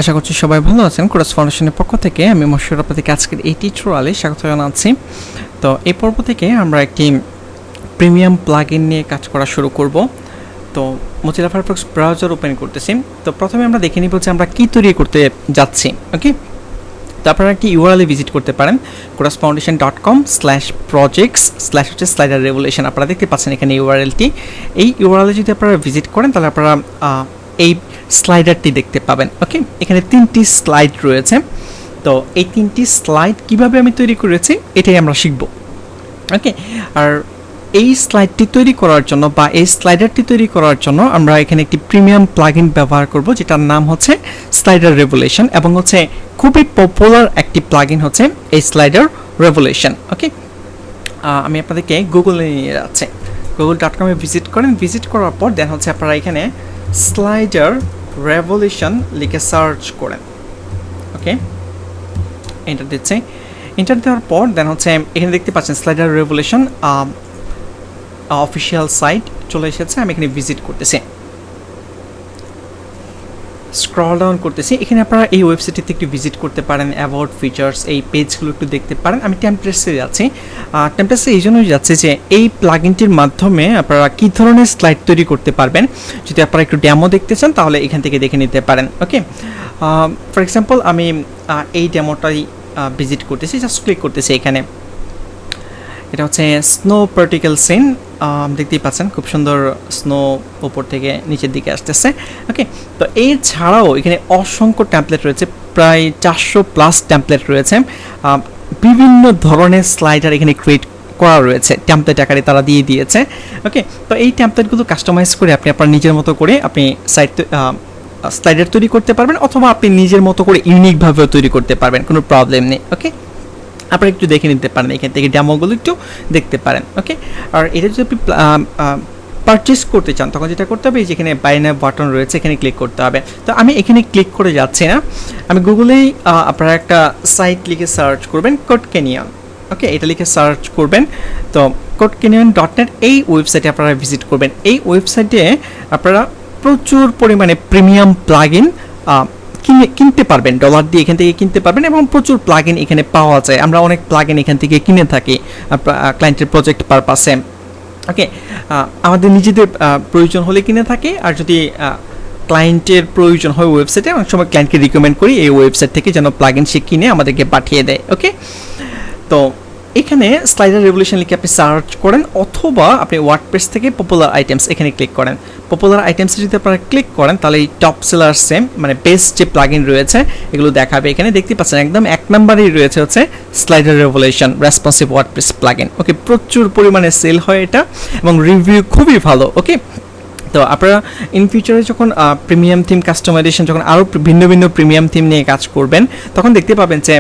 আশা করছি সবাই ভালো আছেন। কোর্স ফাউন্ডেশনের পক্ষ থেকে আমি মশিউর আপনাদেরকে আজকের এই টিউটোরিয়ালে স্বাগত জানাচ্ছি। তো এই পর্ব থেকে আমরা একটি প্রিমিয়াম প্লাগইন নিয়ে কাজ করা শুরু করব। তো মোজিলা ফায়ারফক্স ব্রাউজার ওপেন করতেছি। তো প্রথমে আমরা দেখে নিব যে আমরা কি তৈরি করতে যাচ্ছি। ওকে, তো আপনারা একটি ইউআরএল ভিজিট করতে পারেন coursefoundation.com/projects/slider-revolution। আপনারা দেখতে পাচ্ছেন এখানে ইউআরএলটি। এই ইউআরএলে যদি আপনারা ভিজিট করেন তাহলে আপনারা এই স্লাইডারটি দেখতে পাবেন। ওকে, এখানে 3টি স্লাইড রয়েছে। তো এই 3টি স্লাইড কিভাবে আমি তৈরি করেছি এটাই আমরা শিখব। ওকে, আর এই স্লাইডটি তৈরি করার জন্য বা এই স্লাইডারটি তৈরি করার জন্য আমরা এখানে একটি প্রিমিয়াম প্লাগইন ব্যবহার করব, যেটার নাম হচ্ছে স্লাইডার রেভলিউশন, এবং হচ্ছে খুবই পপুলার একটি প্লাগইন হচ্ছে এই স্লাইডার রেভলিউশন। ওকে, আমি আপনাদেরকে গুগলে নিয়ে যাচ্ছি। google.com এ ভিজিট করেন। ভিজিট করার পর দেন হচ্ছে আপনারা এখানে স্লাইডার রেভলিউশন লিখে সার্চ করেন। ওকে, এন্টার দিচ্ছি। এন্টার দেওয়ার পর দেন হচ্ছে এখানে দেখতে পাচ্ছেন স্লাইডার রেভলিউশন অফিসিয়াল সাইট চলে এসেছে। আমি এখানে ভিজিট করতেছি, স্ক্রল ডাউন করতেছি। এখানে আপনারা এই ওয়েবসাইটটিতে একটু ভিজিট করতে পারেন, অ্যাবাউট ফিচার্স, এই পেজগুলো একটু দেখতে পারেন। আমি টেমপ্লেটসে যাচ্ছি। টেমপ্লেটসে এই জন্যই যাচ্ছে যে এই প্লাগইনটির মাধ্যমে আপনারা কী ধরনের স্লাইড তৈরি করতে পারবেন। যদি আপনারা একটু ডেমো দেখতে চান তাহলে এখান থেকে দেখে নিতে পারেন। ওকে, ফর এক্সাম্পল আমি এই ডেমোটাই ভিজিট করতেছি, জাস্ট ক্লিক করতেছি। এখানে এটা হচ্ছে স্নো পার্টিকেল সিন, দেখতেই পাচ্ছেন খুব সুন্দর স্নো উপর থেকে নিচের দিকে আসতেছে। ওকে, তো এই ছাড়াও এখানে অসংখ্য ট্যাম্পলেট রয়েছে, প্রায় 400+ ট্যাম্পলেট রয়েছে। বিভিন্ন ধরনের স্লাইডার এখানে ক্রিয়েট করা রয়েছে, ট্যাম্পলেট আকারে তারা দিয়ে দিয়েছে। ওকে, তো এই ট্যাম্পলেটগুলো কাস্টমাইজ করে আপনি আপনার নিজের মতো করে আপনি স্লাইডার তৈরি করতে পারবেন, অথবা আপনি নিজের মতো করে ইউনিকভাবেও তৈরি করতে পারবেন, কোনো প্রবলেম নেই। ওকে, আপনারা একটু দেখে নিতে পারেন, এখান থেকে ডেমোগুলো একটু দেখতে পারেন। ওকে, আর এটা যদি আপনি পারচেস করতে চান তখন যেটা করতে হবে, যেখানে বাই নাও বাটন রয়েছে এখানে ক্লিক করতে হবে। তো আমি এখানে ক্লিক করে যাচ্ছি না, আমি গুগলেই আপনারা একটা সাইট লিখে সার্চ করবেন, কোডকেনিয়ন। ওকে, এটা লিখে সার্চ করবেন। তো codecanyon.net এই ওয়েবসাইটে আপনারা ভিজিট করবেন। এই ওয়েবসাইটে আপনারা প্রচুর পরিমাণে প্রিমিয়াম প্লাগইন কিনতে পারবেন, ডলার দিয়ে এখান থেকে কিনতে পারবেন, এবং প্রচুর প্লাগইন এখানে পাওয়া যায়। আমরা অনেক প্লাগইন এখান থেকে কিনে থাকি ক্লায়েন্টের প্রজেক্ট পারপাসে। ওকে, আমাদের নিজেদের প্রয়োজন হলে কিনে থাকি, আর যদি ক্লায়েন্টের প্রয়োজন হয় ওয়েবসাইটে, অনেক সময় ক্লায়েন্টকে রিকমেন্ড করি এই ওয়েবসাইট থেকে যেন প্লাগইন সে কিনে আমাদেরকে পাঠিয়ে দেয়। ওকে, তো এখানে স্লাইডার রেভলিউশন লিখে আপনি সার্চ করেন, অথবা আপনি ওয়ার্ডপ্রেস থেকে পপুলার আইটেমস এখানে ক্লিক করেন। পপুলার আইটেমসে যদি আপনারা ক্লিক করেন তাহলে এই টপ সেলার সেম মানে বেস্ট যে প্লাগইন রয়েছে এগুলো দেখাবে। এখানে দেখতে পাচ্ছেন একদম 1 নম্বরেই রয়েছে হচ্ছে slider revolution responsive WordPress plugin. Okay, প্রচুর পরিমাণে সেল হয় এটা, এবং রিভিউ খুবই ভালো। ওকে, তো আপনারা ইন ফিউচারে যখন প্রিমিয়াম থিম কাস্টমাইজেশন, যখন আরও ভিন্ন ভিন্ন প্রিমিয়াম থিম নিয়ে কাজ করবেন, তখন দেখতে পাবেন যে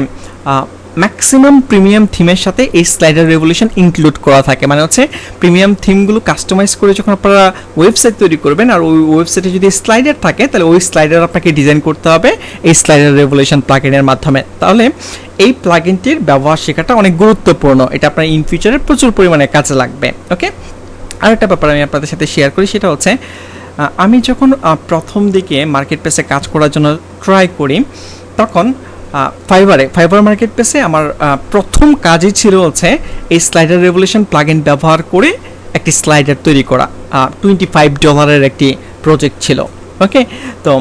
ম্যাক্সিমাম প্রিমিয়াম থিমের সাথে এই স্লাইডার রেভলিউশন ইনক্লুড করা থাকে। মানে হচ্ছে প্রিমিয়াম থিমগুলো কাস্টমাইজ করে যখন আপনারা ওয়েবসাইট তৈরি করবেন, আর ওই ওয়েবসাইটে যদি স্লাইডার থাকে তাহলে ওই স্লাইডার আপনাকে ডিজাইন করতে হবে এই স্লাইডার রেভলিউশন প্লাগইনের মাধ্যমে। তাহলে এই প্লাগইনটির ব্যবহার শেখাটা অনেক গুরুত্বপূর্ণ, এটা আপনার ইন ফিউচারে প্রচুর পরিমাণে কাজে লাগবে। ওকে, আরেকটা ব্যাপার আমি আপনাদের সাথে শেয়ার করি, সেটা হচ্ছে আমি যখন প্রথম দিকে মার্কেট প্লেসে কাজ করার জন্য ট্রাই করি, তখন ফাইবার মার্কেট প্লেসে আমার প্রথম কাজই ছিল হচ্ছে এই স্লাইডার রেভলিউশন প্লাগইন ব্যবহার করে একটি স্লাইডার তৈরি করা। $25 একটি প্রজেক্ট ছিল। ওকে, তো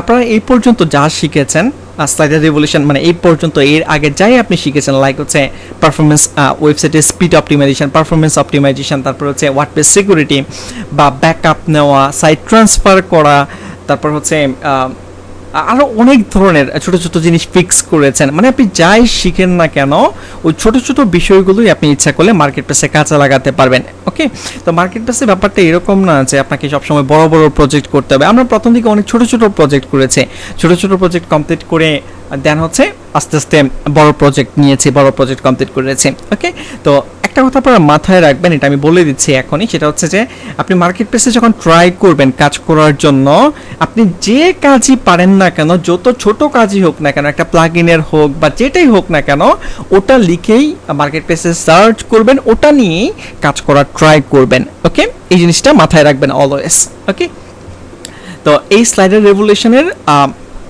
আপনারা এই পর্যন্ত যা শিখেছেন স্লাইডার রেভলিউশন, মানে এই পর্যন্ত এর আগে যাই আপনি শিখেছেন, লাইক হচ্ছে পারফরমেন্স, ওয়েবসাইটের স্পিড অপটিমাইজেশন, পারফরমেন্স অপটিমাইজেশন, তারপর হচ্ছে ওয়ার্ডপ্রেস সিকিউরিটি বা ব্যাকআপ নেওয়া, সাইট ট্রান্সফার করা, তারপর হচ্ছে আরও অনেক ধরনের ছোটো ছোটো জিনিস ফিক্স করেছেন। মানে আপনি যাই শিখেন না কেন ওই ছোটো ছোটো বিষয়গুলোই আপনি ইচ্ছা করলে মার্কেট প্লেসে কাজে লাগাতে পারবেন। ওকে, তো মার্কেট প্লেসে ব্যাপারটা এরকম না যে আপনাকে সবসময় বড় বড় প্রজেক্ট করতে হবে। আমরা প্রথম দিকে অনেক ছোটো ছোটো প্রজেক্ট করেছি, ছোটো ছোটো প্রজেক্ট কমপ্লিট করে দেন হচ্ছে আস্তে আস্তে বড় প্রজেক্ট নিয়েছি, বড় প্রজেক্ট কমপ্লিট করেছি। ওকে, তো একটা কথা আপনারা মাথায় রাখবেন, এটা আমি বলে দিচ্ছি এখনই, সেটা হচ্ছে যে আপনি মার্কেট প্লেসে যখন ট্রাই করবেন কাজ করার জন্য, আপনি যে কাজই পারেন না কেন, যত ছোট কাজই হোক না কেন, একটা প্লাগইনের হোক বা যেটাই হোক না কেন, ওটা লিখেই মার্কেট প্লেসে সার্চ করবেন, ওটা নিয়েই কাজ করার ট্রাই করবেন। ওকে, এই জিনিসটা মাথায় রাখবেন অলওয়েজ। ওকে, তো এই স্লাইডার রেভলিউশনের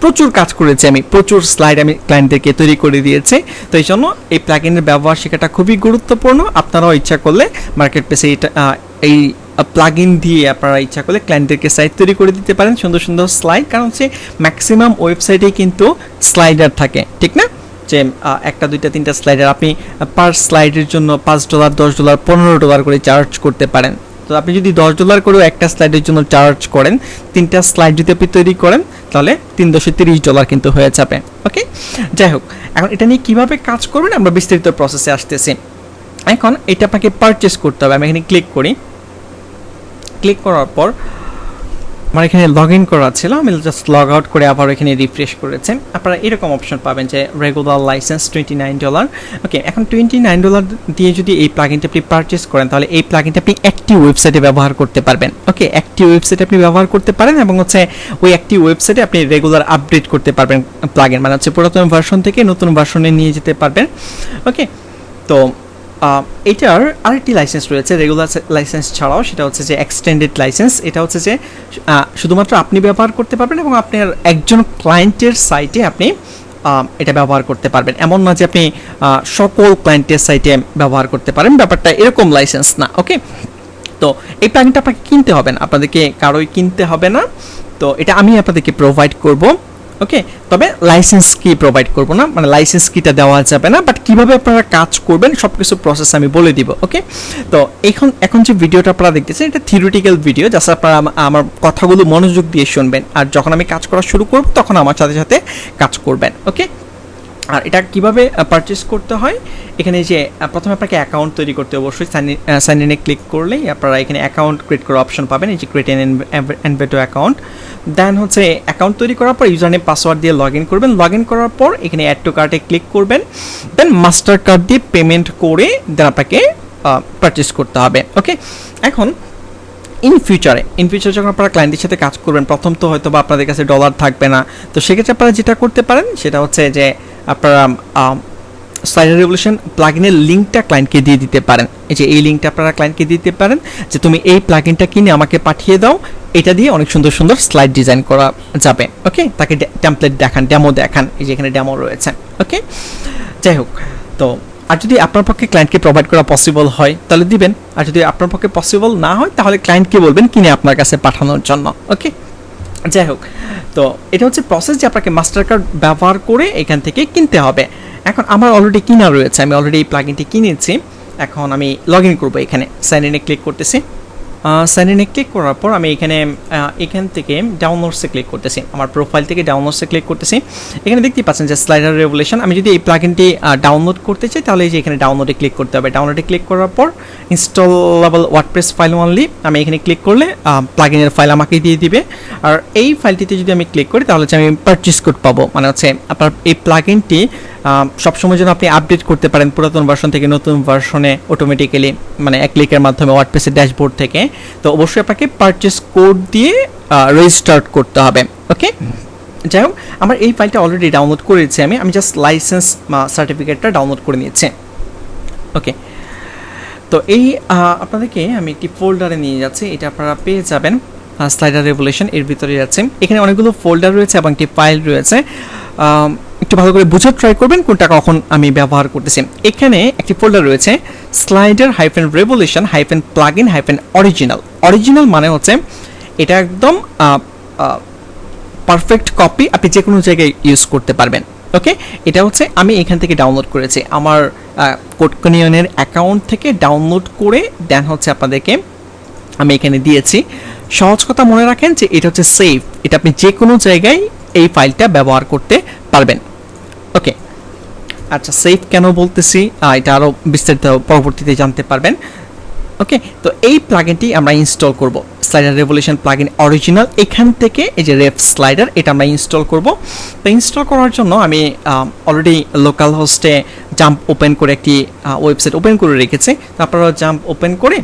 প্রচুর কাজ করেছি, আমি প্রচুর স্লাইড আমি ক্লায়েন্টদেরকে তৈরি করে দিয়েছি। তো এই জন্য এই প্লাগইনের ব্যবহার শেখাটা খুবই গুরুত্বপূর্ণ। আপনারাও ইচ্ছা করলে মার্কেট প্লেসে এই প্লাগইন দিয়ে আপনারা ইচ্ছা করলে ক্লায়েন্টদেরকে সাইট তৈরি করে দিতে পারেন, সুন্দর সুন্দর স্লাইড। কারণ হচ্ছে ম্যাক্সিমাম ওয়েবসাইটেই কিন্তু স্লাইডার থাকে, ঠিক না? যে একটা দুইটা তিনটা স্লাইডার আপনি পার স্লাইডের জন্য $5 $10 $15 করে চার্জ করতে পারেন। তো আপনি যদি $10 করেও একটা স্লাইডের জন্য চার্জ করেন, 3টা স্লাইড যদি আপনি তৈরি করেন তাহলে $330 কিন্তু হয়ে যাবে। ওকে, যাই হোক, এখন এটা নিয়ে কীভাবে কাজ করবেন আমরা বিস্তারিত প্রসেসে আসতেছি। এখন এটা আপনাকে পারচেস করতে হবে। আমি এখানে ক্লিক করি, ক্লিক করার পর আমার এখানে লগ ইন করা ছিল, আমি জাস্ট লগ আউট করে আবার এখানে রিফ্রেশ করেছেন। আপনারা এরকম অপশন পাবেন যে রেগুলার লাইসেন্স $29। ওকে, এখন $29 দিয়ে যদি এই প্লাগইনটা আপনি পারচেস করেন তাহলে এই প্লাগইনটা আপনি একটি ওয়েবসাইটে ব্যবহার করতে পারবেন। ওকে, একটি ওয়েবসাইটে আপনি ব্যবহার করতে পারেন এবং হচ্ছে ওই একটি ওয়েবসাইটে আপনি রেগুলার আপডেট করতে পারবেন প্লাগইন, মানে হচ্ছে পুরাতন ভার্সন থেকে নতুন ভার্সনে নিয়ে যেতে পারবেন। ওকে, তো এটার আরেকটি লাইসেন্স রয়েছে রেগুলার লাইসেন্স ছাড়াও, সেটা হচ্ছে যে এক্সটেন্ডেড লাইসেন্স। এটা হচ্ছে যে শুধুমাত্র আপনি ব্যবহার করতে পারবেন এবং আপনার একজন ক্লায়েন্টের সাইটে আপনি এটা ব্যবহার করতে পারবেন। এমন না যে আপনি সকল ক্লায়েন্টের সাইটে ব্যবহার করতে পারেন, ব্যাপারটা এরকম লাইসেন্স না। ওকে, তো এই প্লাগইনটা আপনাকে কিনতে হবে না, আপনাদেরকে কারোই কিনতে হবে না। তো এটা আমি আপনাদেরকে প্রোভাইড করব। ওকে, তবে লাইসেন্স কি প্রোভাইড করব না, মানে লাইসেন্স কিটা দেওয়া যাবে না, বাট কিভাবে আপনারা কাজ করবেন সব কিছু প্রসেস আমি বলে দিব। ওকে, তো এখন যে ভিডিওটা আপনারা দেখতেছেন এটা থিওরিটিক্যাল ভিডিও, জাস্ট আপনারা আমার কথাগুলো মনোযোগ দিয়ে শুনবেন, আর যখন আমি কাজ করা শুরু করব তখন আমার সাথে সাথে কাজ করবেন। ওকে, আর এটা কিভাবে পারচেস করতে হয়, এখানে যে প্রথমে আপনাকে অ্যাকাউন্ট তৈরি করতে অবশ্যই সাইন ইনে ক্লিক করলেই আপনারা এখানে অ্যাকাউন্ট ক্রিয়েট করার অপশন পাবেন, এই যে ক্রিয়েট এন এনভেটো অ্যাকাউন্ট। দেন হচ্ছে অ্যাকাউন্ট তৈরি করার পর ইউজার নেম পাসওয়ার্ড দিয়ে লগ ইন করবেন। লগ ইন করার পর এখানে অ্যাড টু কার্টে ক্লিক করবেন, দেন মাস্টার কার্ড দিয়ে পেমেন্ট করে দেন আপনাকে পারচেস করতে হবে। ওকে, এখন ইন ফিউচার যখন আপনারা ক্লায়েন্টের সাথে কাজ করবেন, প্রথম তো হয়তো বা আপনাদের কাছে ডলার থাকবে না, তো সেক্ষেত্রে আপনারা যেটা করতে পারেন সেটা হচ্ছে যে আপনারা স্লাইডার রেভলিউশন প্লাগইনের লিঙ্কটা ক্লায়েন্টকে দিয়ে দিতে পারেন। এই যে এই লিঙ্কটা আপনারা ক্লায়েন্টকে দিতে পারেন যে তুমি এই প্লাগইনটা কিনে আমাকে পাঠিয়ে দাও, এটা দিয়ে অনেক সুন্দর সুন্দর স্লাইড ডিজাইন করা যাবে। ওকে, তাকে টেমপ্লেট দেখান, ডেমো দেখান, এই যে এখানে ডেমো রয়েছে। ওকে, যাই হোক, তো আর যদি আপনার পক্ষে ক্লায়েন্টকে প্রোভাইড করা পসিবল হয় তাহলে দিবেন, আর যদি আপনার পক্ষে পসিবল না হয় তাহলে ক্লায়েন্টকে বলবেন কিনে আপনার কাছে পাঠানোর জন্য। ওকে, যাই হোক, তো এটা হচ্ছে প্রসেস যে আপনাকে মাস্টার কার্ড ব্যবহার করে এখান থেকে কিনতে হবে। এখন আমার অলরেডি কিনা রয়েছে, আমি অলরেডি এই প্লাগইনটি কিনেছি। এখন আমি লগ ইন করবো, এখানে সাইন ইনে ক্লিক করতেছি। সাইন ইনে ক্লিক করার পর আমি এখান থেকে ডাউনলোডসে ক্লিক করতেছি, আমার প্রোফাইল থেকে ডাউনলোডসে ক্লিক করতেছি। এখানে দেখতেই পাচ্ছেন যে স্লাইডার রেভলিউশন। আমি যদি এই প্লাগইনটি ডাউনলোড করতে চাই তাহলে এই যে এখানে ডাউনলোডে ক্লিক করতে হবে। ডাউনলোডে ক্লিক করার পর ইনস্টলেবল ওয়ার্ডপ্রেস ফাইল অনলি, আমি এখানে ক্লিক করলে প্লাগইনের ফাইল আমাকে দিয়ে দিবে। আর এই ফাইলটিতে যদি আমি ক্লিক করি তাহলে আমি পারচেস কোড পাবো, মানে হচ্ছে আপনার এই প্লাগইনটি সবসময় যেন আপনি আপডেট করতে পারেন পুরাতন ভার্সন থেকে নতুন ভার্সনে অটোমেটিক্যালি, মানে এক ক্লিকের মাধ্যমে ওয়ার্ডপ্রেসের ড্যাশবোর্ড থেকে। তো অবশ্যই আপনাকে পারচেস কোড দিয়ে রেজিস্টার করতে হবে। ওকে, যাই হোক, আমার এই ফাইলটা অলরেডি ডাউনলোড করেছি, আমি জাস্ট লাইসেন্স সার্টিফিকেটটা ডাউনলোড করে নিয়েছি। ওকে, তো এই আপনাদেরকে আমি একটি ফোল্ডারে নিয়ে যাচ্ছি, এটা আপনারা পেয়ে যাবেন স্লাইডার রেভলিউশন এর ভিতরে যাচ্ছে। এখানে অনেকগুলো ফোল্ডার রয়েছে এবং একটি ফাইল রয়েছে, একটু ভালো করে বুঝে ট্রাই করবেন কোনটা কখন আমি ব্যবহার করতেছি। এখানে একটি ফোল্ডার রয়েছে slider -revolution -plugin -original। Original মানে হচ্ছে এটা একদম পারফেক্ট কপি, আপনি যে কোনো জায়গায় ইউজ করতে পারবেন। ওকে, এটা হচ্ছে আমি এখান থেকে ডাউনলোড করেছি, আমার কোডকনিয়নের অ্যাকাউন্ট থেকে ডাউনলোড করে দেন হচ্ছে আপনাদেরকে আমি এখানে দিয়েছি। সহজ কথা মনে রাখেন যে এটা হচ্ছে সেভ, এটা আপনি যে কোনো জায়গায় এই ফাইলটা ব্যবহার করতে পারবেন। ওকে, আচ্ছা, সেভ কেন বলতেছি এটা আরও বিস্তারিত পরবর্তীতে জানতে পারবেন। ওকে, তো এই প্লাগইনটি আমরা ইনস্টল করব, স্লাইডার রেভলিউশন প্লাগইন অরিজিনাল। এখান থেকে এই যে রেফ স্লাইডার এটা আমরা ইনস্টল করব। তো ইনস্টল করার জন্য আমি অলরেডি লোকাল হোস্টে জাম্প ওপেন করে একটি ওয়েবসাইট ওপেন করে রেখেছি। আপনারা জাম্প ওপেন করে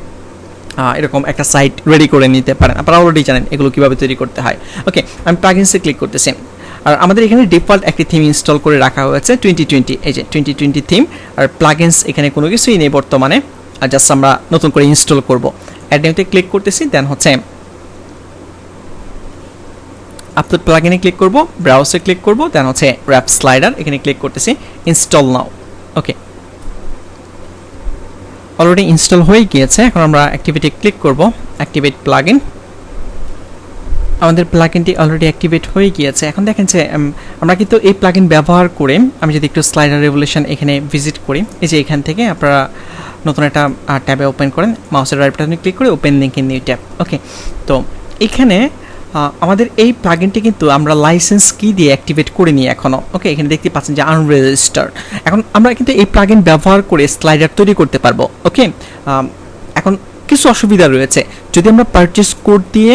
এরকম একটা সাইট রেডি করে নিতে পারেন, আপনারা অলরেডি জানেন এগুলো কীভাবে তৈরি করতে হয়। ওকে, আমি প্লাগইনসে ক্লিক করতেছি। আর আমাদের এখানে ডিফল্ট একটি থিম ইনস্টল করে রাখা হয়েছে 2020, এই যে 2020 থিম। আর প্লাগইনস এখানে কোনো কিছুই নেই বর্তমানে, আর জাস্ট আমরা নতুন করে ইনস্টল করব। অ্যাড নিউতে ক্লিক করতেছি, দেন হচ্ছে আপলোড প্লাগইনে ক্লিক করব, ব্রাউজে ক্লিক করব, দেন হচ্ছে র্যাপ স্লাইডার এখানে ক্লিক করতেছি, ইনস্টল নাও। ওকে, অলরেডি ইনস্টল হয়ে গিয়েছে। এখন আমরা অ্যাক্টিভিটি ক্লিক করব, অ্যাক্টিভেট প্লাগইন। আমাদের প্লাগইনটি অলরেডি অ্যাক্টিভেট হয়ে গিয়েছে। এখন দেখেন যে আমরা কিন্তু এই প্লাগইন ব্যবহার করে, আমি যদি একটু স্লাইডার রেভলিউশন এখানে ভিজিট করি, এই যে এখান থেকে আপনারা নতুন একটা ট্যাবে ওপেন করেন, মাউসের রাইট বাটনে ক্লিক করে open link in new tab. Okay, তো এখানে আমাদের এই প্লাগইনটি কিন্তু আমরা লাইসেন্স কি দিয়ে অ্যাক্টিভেট করিনি এখনো। ওকে, এখানে দেখতে পাচ্ছেন যে আনরেজিস্টার্ড। এখন আমরা কিন্তু এই প্লাগইন ব্যবহার করে স্লাইডার তৈরি করতে পারবো। ওকে, এখন কিছু অসুবিধা রয়েছে। যদি আমরা পারচেজ কোড দিয়ে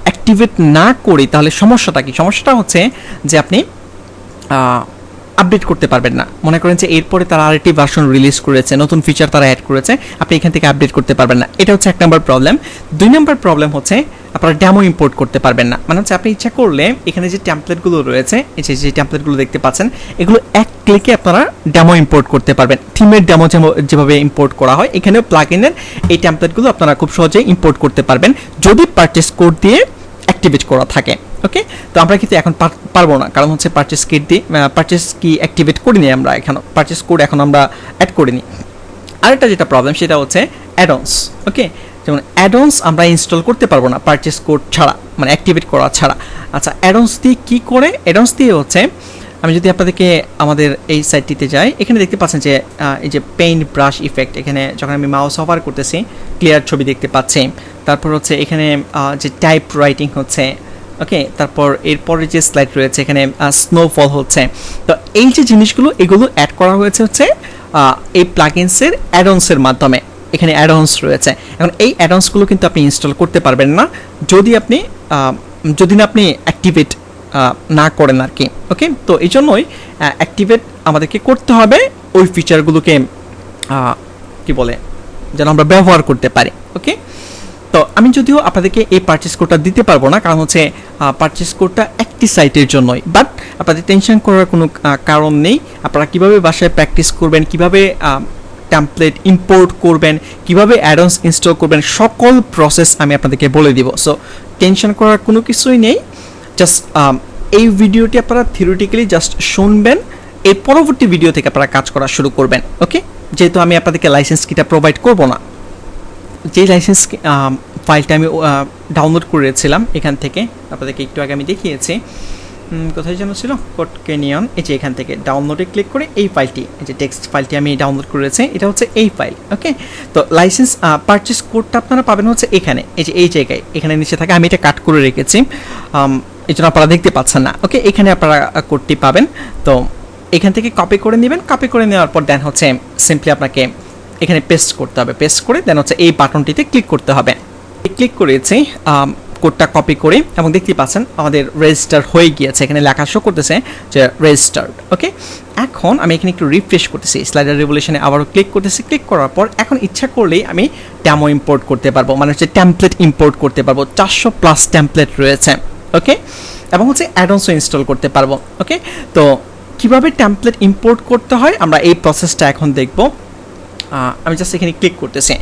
অ্যাক্টিভেট না করি তাহলে সমস্যাটা কি? সমস্যাটা হচ্ছে যে আপনি আপডেট করতে পারবেন না। মনে করেন যে এরপরে তারা আরেকটি ভার্সন রিলিজ করেছে, নতুন ফিচার তারা অ্যাড করেছে, আপনি এখান থেকে আপডেট করতে পারবেন না। এটা হচ্ছে 1 নম্বর প্রবলেম। 2 নম্বর প্রবলেম হচ্ছে আপনারা ডেমো ইম্পোর্ট করতে পারবেন না। মানে হচ্ছে আপনি ইচ্ছা করলে এখানে যে টেমপ্লেটগুলো রয়েছে, এই যে টেমপ্লেটগুলো দেখতে পাচ্ছেন, এগুলো এক ক্লিকে আপনারা ডেমো ইম্পোর্ট করতে পারবেন। থিমের ডেমো যেভাবে ইম্পোর্ট করা হয়, এখানেও প্লাগইনের এই টেমপ্লেটগুলো আপনারা খুব সহজেই ইম্পোর্ট করতে পারবেন যদি পারচেজ কোড দিয়ে অ্যাক্টিভেট করা থাকে। ওকে, তো আমরা কিন্তু এখন পারবো না, কারণ হচ্ছে পারচেজ কি অ্যাক্টিভেট করিনি আমরা, এখানে পারচেজ কোড এখন আমরা অ্যাড করিনি। আরেকটা যেটা প্রবলেম সেটা হচ্ছে অ্যাডন্স। ওকে, যেমন অ্যাডন্স আমরা ইনস্টল করতে পারবো না পারচেজ কোড ছাড়া, মানে অ্যাক্টিভেট করা ছাড়া। আচ্ছা, অ্যাডন্স দিয়ে কী করে? অ্যাডন্স দিয়ে হচ্ছে, আমি যদি আপনাদেরকে আমাদের এই সাইটটিতে যাই, এখানে দেখতে পাচ্ছেন যে এই যে পেইন্ট ব্রাশ ইফেক্ট, এখানে যখন আমি মাউস ওভার করতেছি ক্লিয়ার ছবি দেখতে পাচ্ছি। তারপর হচ্ছে এখানে যে টাইপ রাইটিং হচ্ছে। ওকে, তারপর এরপরে যে স্লাইড রয়েছে এখানে স্নোফল হচ্ছে। তো এই যে জিনিসগুলো এগুলো অ্যাড করা হয়েছে হচ্ছে এই প্লাগইনসের অ্যাডন্সের মাধ্যমে। এখানে অ্যাডন্স রয়েছে। এখন এই অ্যাডন্সগুলো কিন্তু আপনি ইনস্টল করতে পারবেন না যদি না আপনি অ্যাক্টিভেট না করেন আর কি। ওকে, তো এই জন্যই অ্যাক্টিভেট আমাদেরকে করতে হবে ওই ফিচারগুলোকে কি বলে যেন আমরা ব্যবহার করতে পারি। ওকে, তো আমি যদিও আপনাদেরকে এই পারচেজ কোডটা দিতে পারবো না, কারণ হচ্ছে পারচেজ কোডটা একটি সাইটের জন্যই। বাট আপনাদের টেনশন করার কোনো কারণ নেই। আপনারা কিভাবে বাসায় প্র্যাকটিস করবেন, কিভাবে টেমপ্লেট ইম্পোর্ট করবেন, কিভাবে অ্যাডন্স ইনস্টল করবেন, সকল প্রসেস আমি আপনাদেরকে বলে দিব। সো টেনশন করার কোনো কিছুই নেই। জাস্ট এই ভিডিওটি আপনারা থিওরিটিক্যালি জাস্ট শুনবেন, এই পরবর্তী ভিডিও থেকে আপনারা কাজ করা শুরু করবেন। ওকে, যেহেতু আমি আপনাদেরকে লাইসেন্স কিটা প্রোভাইড করব না, যে লাইসেন্স ফাইলটা আমি ডাউনলোড করেছিলাম এখান থেকে, আপনাদেরকে একটু আগে আমি দেখিয়েছি, কোথায় যেন ছিল, কোড ক্যানিয়ন, এই যে এখান থেকে ডাউনলোডে ক্লিক করে এই ফাইলটি, এই যে টেক্সট ফাইলটি আমি ডাউনলোড করেছি, এটা হচ্ছে এই ফাইল। ওকে, তো লাইসেন্স পারচেজ কোডটা আপনারা পাবেন হচ্ছে এখানে, এই যে এই জায়গায় এখানে নিচে থাকে, আমি এটা কাট করে রেখেছি, এই জন্য আপনারা দেখতে পাচ্ছেন না। ওকে, এখানে আপনারা কোডটি পাবেন। তো এখান থেকে কপি করে নেবেন, কপি করে নেওয়ার পর দেন হচ্ছে সিম্পলি আপনাকে এখানে পেস্ট করতে হবে, পেস্ট করে দেন হচ্ছে এই বাটনটিতে ক্লিক করতে হবে। ক্লিক করেছি কোডটা কপি করে, এবং দেখতে পাচ্ছেন আমাদের রেজিস্টার হয়ে গিয়েছে, এখানে লেখা শো করতেছে যে রেজিস্টার্ড। ওকে, এখন আমি এখানে একটু রিফ্রেশ করতেছি, স্লাইডার রেভলিউশনে আবারও ক্লিক করতেছি। ক্লিক করার পর এখন ইচ্ছা করলেই আমি ডেমো ইম্পোর্ট করতে পারবো, মানে হচ্ছে টেমপ্লেট ইম্পোর্ট করতে পারবো। 400+ টেমপ্লেট রয়েছে। ওকে, এবং হচ্ছে অ্যাডন্সও ইনস্টল করতে পারবো। ওকে, তো কিভাবে টেমপ্লেট ইম্পোর্ট করতে হয় আমরা এই প্রসেসটা এখন দেখব। আমি জাস্ট এখানে ক্লিক করতেছি,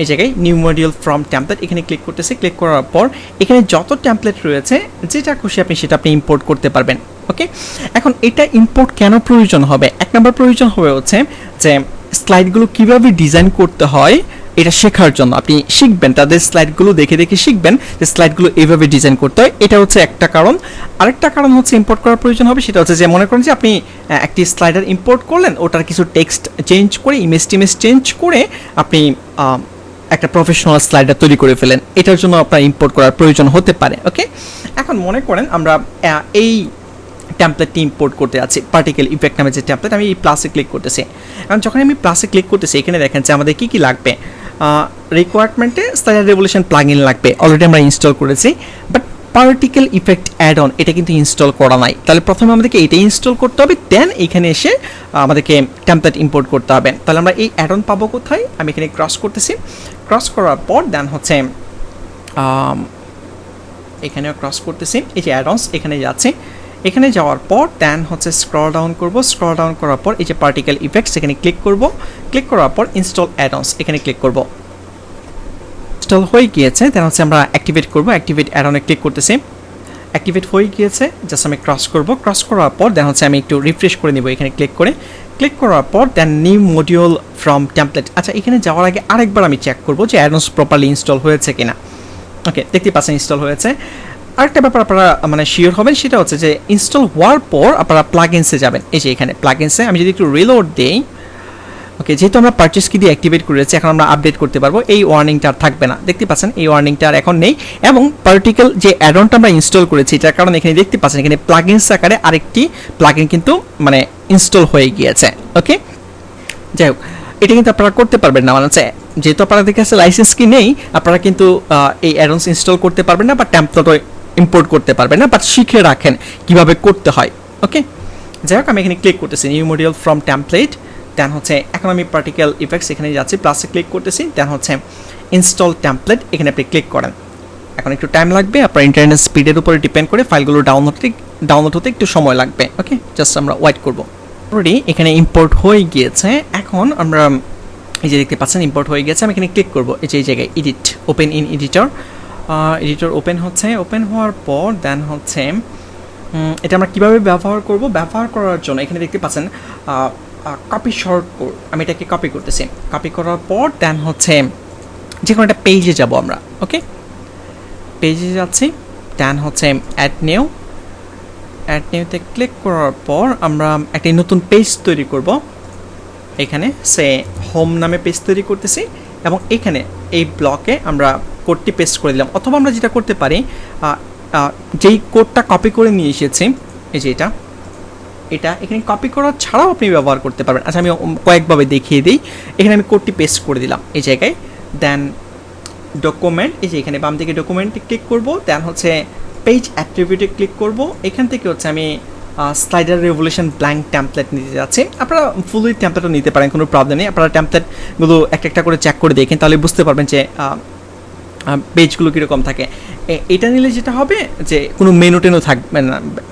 এই জায়গায় নিউ মডিউল ফ্রম টেমপ্লেট, এখানে ক্লিক করতেছি। ক্লিক করার পর এখানে যত টেমপ্লেট রয়েছে যেটা খুশি সেটা আপনি ইম্পোর্ট করতে পারবেন। ওকে, এখন এটা ইম্পোর্ট কেন প্রয়োজন হবে? 1 নম্বর প্রয়োজন হবে হচ্ছে যে স্লাইডগুলো কিভাবে ডিজাইন করতে হয় এটা শেখার জন্য। আপনি শিখবেন, তাদের স্লাইডগুলো দেখে দেখে শিখবেন যে স্লাইডগুলো এইভাবে ডিজাইন করতে হয়, এটা হচ্ছে একটা কারণ। আরেকটা কারণ হচ্ছে ইম্পোর্ট করার প্রয়োজন হবে, সেটা হচ্ছে যে মনে করেন যে আপনি একটি স্লাইডার ইম্পোর্ট করলেন, ওটার কিছু টেক্সট চেঞ্জ করে, ইমেজ চেঞ্জ করে আপনি একটা প্রফেশনাল স্লাইডার তৈরি করে ফেলেন, এটার জন্য আপনার ইম্পোর্ট করার প্রয়োজন হতে পারে। ওকে, এখন মনে করেন আমরা এই টেমপ্লেটটি ইম্পোর্ট করতে যাচ্ছি, পার্টিকেল ইফেক্ট নামে যে টেমপ্লেট, আমি এই প্লাসে ক্লিক করতেছি। এখন যখন আমি প্লাসে ক্লিক করতেছি এখানে দেখেন যে আমাদের কী কী লাগবে। রিকোয়ারমেন্টে স্লাইডার রেভলিউশন প্লাগইন লাগবে, অলরেডি আমরা ইনস্টল করেছি। But particle effect add on এটা কিন্তু ইনস্টল করা নাই, তাহলে প্রথমে আমাদেরকে এটা ইনস্টল করতে হবে, দেন এখানে এসে আমাদেরকে টেমপ্লেট ইম্পোর্ট করতে হবে। তাহলে আমরা এই অ্যাড অন পাবো কোথায়? আমি এখানে ক্রস করতেছি, ক্রস করার পর দেন হচ্ছে এখানেও ক্রস করতেছি, এই যে অ্যাড অনস এখানে যাচ্ছে। এখানে যাওয়ার পর দেন হচ্ছে স্ক্রল ডাউন করব, স্ক্রল ডাউন করার পর এই যে পার্টিকেল ইফেক্টস এখানে ক্লিক করব, ক্লিক করার পর ইনস্টল অ্যাড-অনস এখানে ক্লিক করব। ইনস্টল হয়ে গিয়েছে, দেন হচ্ছে আমরা অ্যাক্টিভেট করব, অ্যাক্টিভেট অ্যাড-অনে ক্লিক করতেছি। অ্যাক্টিভেট হয়ে গিয়েছে। জাস্ট আমি ক্রস করব, ক্রস করার পর দেন হচ্ছে আমি একটু রিফ্রেশ করে নিব এখানে ক্লিক করার পর দেন নিউ মডিউল ফ্রম টেমপ্লেট। আচ্ছা, এখানে যাওয়ার আগে আরেকবার আমি চেক করব যে অ্যাডন্স প্রপারলি ইনস্টল হয়েছে কিনা। ওকে, দেখতে পাচ্ছেন ইনস্টল হয়েছে। আরেকটা ব্যাপার আপনারা মানে শিওর হবেন সেটা হচ্ছে যে ইনস্টল হওয়ার পর আপনারা প্লাগইনসে যাবেন। এই যে এখানে প্লাগইনসে আমি যদি একটু রিলোড দেই, ওকে, যেহেতু আমরা পারচেস কি দিয়ে অ্যাক্টিভেট করে রেখেছি, এখন আমরা আপডেট করতে পারবো। এই ওয়ার্নিংটা আর থাকবে না, দেখতে পাচ্ছেন এই ওয়ার্নিংটা আর এখন নেই। এবং পার্টিকুলার যে অ্যাডনটা আমরা ইনস্টল করেছি যার কারণে এখানে দেখতে পাচ্ছেন এখানে প্লাগইনস আকারে আরেকটি প্লাগইন কিন্তু মানে ইনস্টল হয়ে গিয়েছে। ওকে, যাই হোক, এটা কিন্তু আপনারা করতে পারবেন না, মানে হচ্ছে যেহেতু আপনাদের কাছে লাইসেন্স কি নেই, আপনারা কিন্তু এই অ্যাডন্স ইনস্টল করতে পারবেন না বা টেমপ্লেটও ইম্পোর্ট করতে পারবেন না, বাট শিখে রাখেন কিভাবে করতে হয়। ওকে, যাই হোক, আমি এখানে ক্লিক করতেছি নিউ মডিউল ফ্রম টেমপ্লেট। দেন হচ্ছে এখন আমি পার্টিকেল ইফেক্টস এখানে যাচ্ছি, প্লাসে ক্লিক করতেছি। দেন হচ্ছে ইনস্টল টেমপ্লেট, এখানে আপনি ক্লিক করেন। এখন একটু টাইম লাগবে, আপনার ইন্টারনেট স্পিডের উপরে ডিপেন্ড করে ফাইলগুলো ডাউনলোড হতে একটু সময় লাগবে। ওকে, জাস্ট আমরা ওয়েট করব। অলরেডি এখানে ইম্পোর্ট হয়ে গিয়েছে। এখন আমরা এই যে দেখতে পাচ্ছেন ইম্পোর্ট হয়ে গেছে। আমি এখানে ক্লিক করব, এই যে এই জায়গায় edit, open in editor. Editor open হচ্ছে, ওপেন হওয়ার পর দেন হচ্ছে এটা আমরা কীভাবে ব্যবহার করব, ব্যবহার করার জন্য এখানে দেখতে পাচ্ছেন কপি শর্ট কোড। আমি এটাকে কপি করতেছি। কপি করার পর দেন হচ্ছে যে কোনো একটা পেজে যাব আমরা। ওকে, পেজে যাচ্ছি। দেন হচ্ছে অ্যাড নিউতে ক্লিক করার পর আমরা একটা নতুন পেজ তৈরি করব। এখানে সে হোম নামে পেজ তৈরি করতেছি এবং এখানে এই ব্লকে আমরা কোডটি পেস্ট করে দিলাম। অথবা আমরা যেটা করতে পারি, যেই কোডটা কপি করে নিয়ে এসেছি, এই যে এটা এখানে কপি করা ছাড়াও আপনি ব্যবহার করতে পারবেন। আচ্ছা, আমি কয়েকভাবে দেখিয়ে দিই। এখানে আমি কোডটি পেস্ট করে দিলাম এই জায়গায়। দেন ডকুমেন্ট, এই যে এখানে বাম দিকে ডকুমেন্টে ক্লিক করব। দেন হচ্ছে পেজ অ্যাট্রিবিউটে ক্লিক করব। এখান থেকে হচ্ছে আমি স্লাইডার রেভলিউশন ব্ল্যাঙ্ক টেমপ্লেট নিতে যাচ্ছি। আপনারা ফুলি টেমপ্লেটও নিতে পারেন, কোনো প্রবলেম নেই। আপনারা টেমপ্লেটগুলো একটা একটা করে চেক করে দেখেন, তাহলে বুঝতে পারবেন যে পেজগুলো কীরকম থাকে। এটা নিলে যেটা হবে যে কোনো মেনু টেনও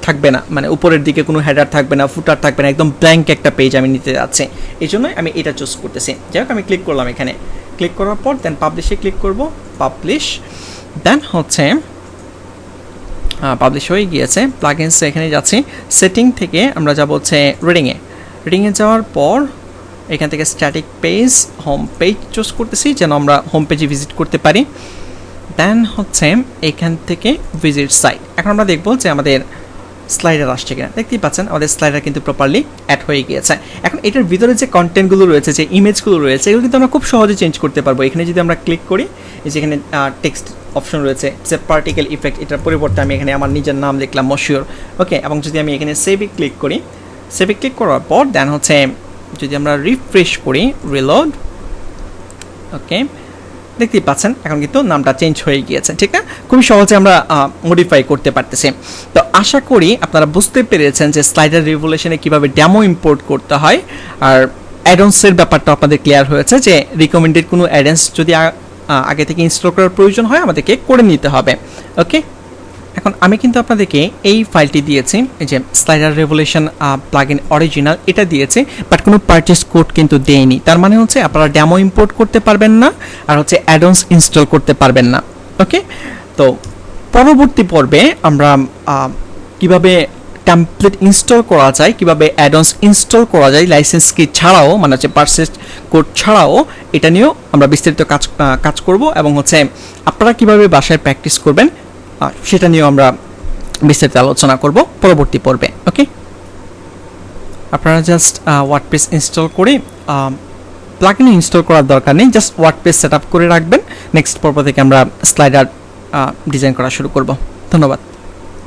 থাকবে না, মানে উপরের দিকে কোনো হেডার থাকবে না, ফুটার থাকবে না, একদম ব্ল্যাঙ্ক একটা পেজ আমি নিতে যাচ্ছি। এই জন্যই আমি এটা চুজ করতেছি। যাই হোক, আমি ক্লিক করলাম এখানে। ক্লিক করার পর দেন পাবলিশে ক্লিক করব, পাবলিশ। দেন হচ্ছে পাবলিশ হয়ে গিয়েছে। প্লাগইনসে এখানে যাচ্ছি, সেটিং থেকে আমরা যাব হচ্ছে রিডিংয়ে যাওয়ার পর এখান থেকে static page, home page choose করতেছি যেন আমরা হোম পেজে ভিজিট করতে পারি। দেন হচ্ছে এখান থেকে ভিজিট সাইট। এখন আমরা দেখব যে আমাদের স্লাইডার আসছে কিনা। দেখতেই পাচ্ছেন আমাদের স্লাইডার কিন্তু প্রপারলি অ্যাড হয়ে গিয়েছে। এখন এটার ভিতরে যে কন্টেন্টগুলো রয়েছে, যে ইমেজগুলো রয়েছে, এগুলো কিন্তু আমরা খুব সহজে চেঞ্জ করতে পারবো। এখানে যদি আমরা ক্লিক করি, যেখানে টেক্সট অপশন রয়েছে, সে পার্টিকেল ইফেক্ট, এটার পরিবর্তে আমি এখানে আমার নিজের নাম লিখলাম মশিউর। ওকে, এবং যদি আমি এখানে সেভে ক্লিক করি, সেভে ক্লিক করার পর দেন হচ্ছে যদি আমরা রিফ্রেশ করি, রিলোড, ওকে, দেখতেই পাচ্ছেন এখন কিন্তু নামটা চেঞ্জ হয়ে গিয়েছে। ঠিক না, খুবই সহজে আমরা মডিফাই করতে পারতেছি। তো আশা করি আপনারা বুঝতে পেরেছেন যে স্লাইডার রেভলিউশনে কীভাবে ডেমো ইম্পোর্ট করতে হয়। আর অ্যাডন্সের ব্যাপারটা আপনাদের ক্লিয়ার হয়েছে যে রিকমেন্ডেড কোনো অ্যাডন্স যদি আগে থেকে ইনস্টল করার প্রয়োজন হয় আমাদেরকে করে নিতে হবে। ওকে, এখন আমি কিন্তু আপনাদেরকে এই ফাইলটি দিয়েছি, এই যে স্লাইডার রেভলিউশন প্লাগইন অরিজিনাল, এটা দিয়েছে, বাট কোনো পারচেস কোড কিন্তু দেয়নি। তার মানে হচ্ছে আপনারা ডেমো ইম্পোর্ট করতে পারবেন না, আর হচ্ছে অ্যাডন্স ইনস্টল করতে পারবেন না। ওকে, তো পরবর্তী পর্বে আমরা কিভাবে টেমপ্লেট ইনস্টল করা যায়, কিভাবে অ্যাডন্স ইনস্টল করা যায় লাইসেন্স কি ছাড়াও, মানে হচ্ছে পারচেস কোড ছাড়াও, এটা নিয়েও আমরা বিস্তারিত কাজ করব। এবং হচ্ছে আপনারা কিভাবে বাসায় প্র্যাকটিস করবেন সেটা নিয়েও আমরা বিস্তারিত আলোচনা করব পরবর্তী পর্বে। ওকে, আপনারা জাস্ট ওয়ার্ডপ্রেস ইনস্টল করে প্লাগইন ইনস্টল করার দরকার নেই, জাস্ট ওয়ার্ডপ্রেস সেট আপ করে রাখবেন। নেক্সট পর্ব থেকে আমরা স্লাইডার ডিজাইন করা শুরু করব। ধন্যবাদ।